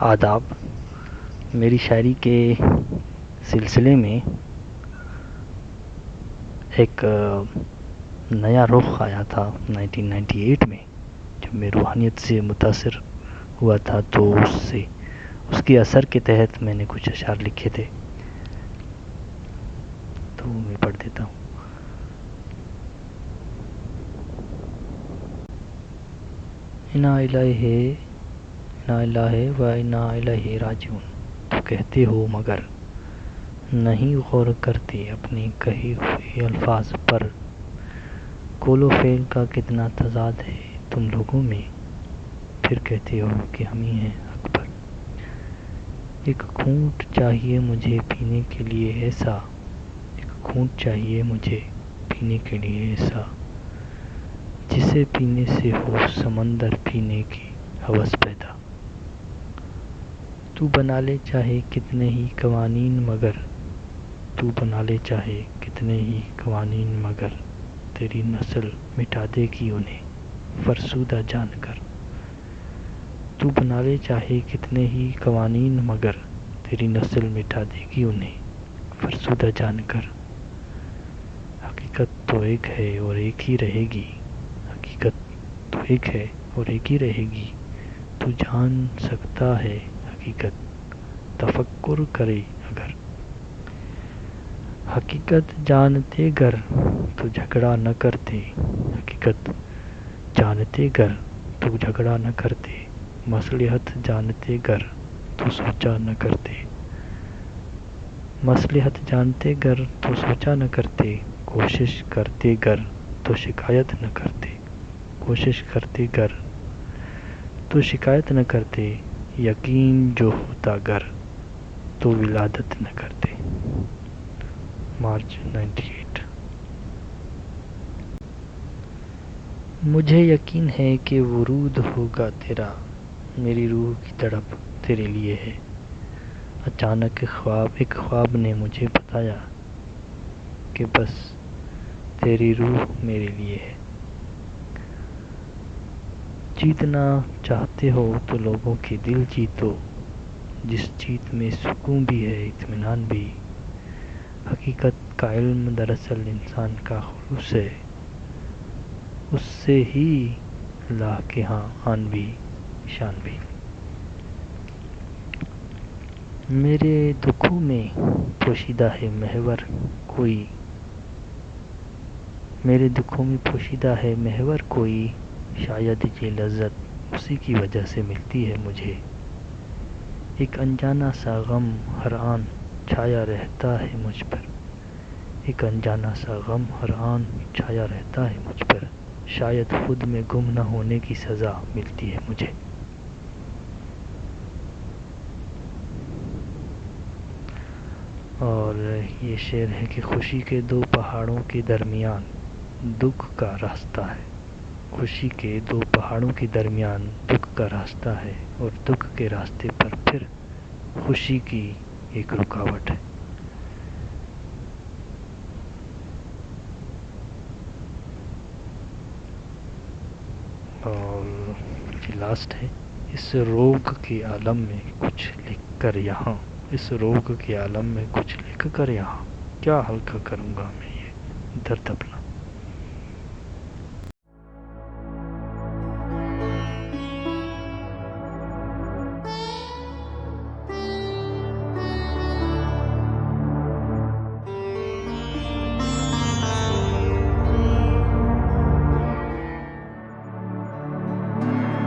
آداب۔ میری شاعری کے سلسلے میں ایک نیا رخ آیا تھا 1998 میں، جب میں روحانیت سے متاثر ہوا تھا تو اس کے اثر کے تحت میں نے کچھ اشعار لکھے تھے، تو میں پڑھ دیتا ہوں۔ انا الہ و انا الیہ راجعون۔ تو کہتے ہو مگر نہیں غور کرتے اپنے کہے ہوئے الفاظ پر، قول و فعل کا کتنا تضاد ہے تم لوگوں میں، پھر کہتے ہو کہ ہم ہی ہیں حق پر۔ ایک گھونٹ چاہیے مجھے پینے کے لیے ایسا، ایک گھونٹ چاہیے مجھے پینے کے لیے ایسا، جسے پینے سے ہو سمندر پینے کی ہوس پیدا۔ تو بنا لے چاہے کتنے ہی قوانین مگر، تو بنا لے چاہے کتنے ہی قوانین مگر، تیری نسل مٹا دے گی انہیں فرسودہ جان کر۔ تو بنا لے چاہے کتنے ہی قوانین مگر، تیری نسل مٹا دے گی انہیں فرسودہ جان کر۔ حقیقت تو ایک ہے اور ایک ہی رہے گی، حقیقت تو ایک ہے اور ایک ہی رہے گی، تو جان سکتا ہے حقیقت تفکر کرے اگر۔ حقیقت جانتے گر تو جھگڑا نہ کرتے، حقیقت جانتے گر تو جھگڑا نہ کرتے، مصلحت جانتے گر تو سوچا نہ کرتے، مصلحت جانتے گر تو سوچا نہ کرتے، کوشش کرتے گر تو شکایت نہ کرتے، کوشش کرتے گر تو شکایت نہ کرتے، یقین جو ہوتا گر تو ولادت نہ کرتے۔ مارچ 98۔ مجھے یقین ہے کہ ورود ہوگا تیرا، میری روح کی تڑپ تیرے لیے ہے۔ اچانک ایک خواب نے مجھے بتایا کہ بس تیری روح میرے لیے ہے۔ جیتنا چاہتے ہو تو لوگوں کے دل جیتو، جس جیت میں سکون بھی ہے اطمینان بھی۔ حقیقت کا علم دراصل انسان کا خلوص ہے، اس سے ہی اللہ کے ہاں آن بھی شان بھی۔ میرے دکھوں میں پوشیدہ ہے محور کوئی، میرے دکھوں میں پوشیدہ ہے محور کوئی، شاید یہ لذت اسی کی وجہ سے ملتی ہے مجھے۔ ایک انجانا سا غم ہر آن چھایا رہتا ہے مجھ پر، ایک انجانا سا غم ہر آن چھایا رہتا ہے مجھ پر، شاید خود میں گم نہ ہونے کی سزا ملتی ہے مجھے۔ اور یہ شعر ہے کہ خوشی کے دو پہاڑوں کے درمیان دکھ کا راستہ ہے، خوشی کے دو پہاڑوں کے درمیان دکھ کا راستہ ہے، اور دکھ کے راستے پر پھر خوشی کی ایک رکاوٹ ہے۔ اور یہ لاسٹ ہے، اس روگ کے عالم میں کچھ لکھ کر یہاں، اس روگ کے عالم میں کچھ لکھ کر یہاں، کیا ہلکا کروں گا میں یہ درد اپنا۔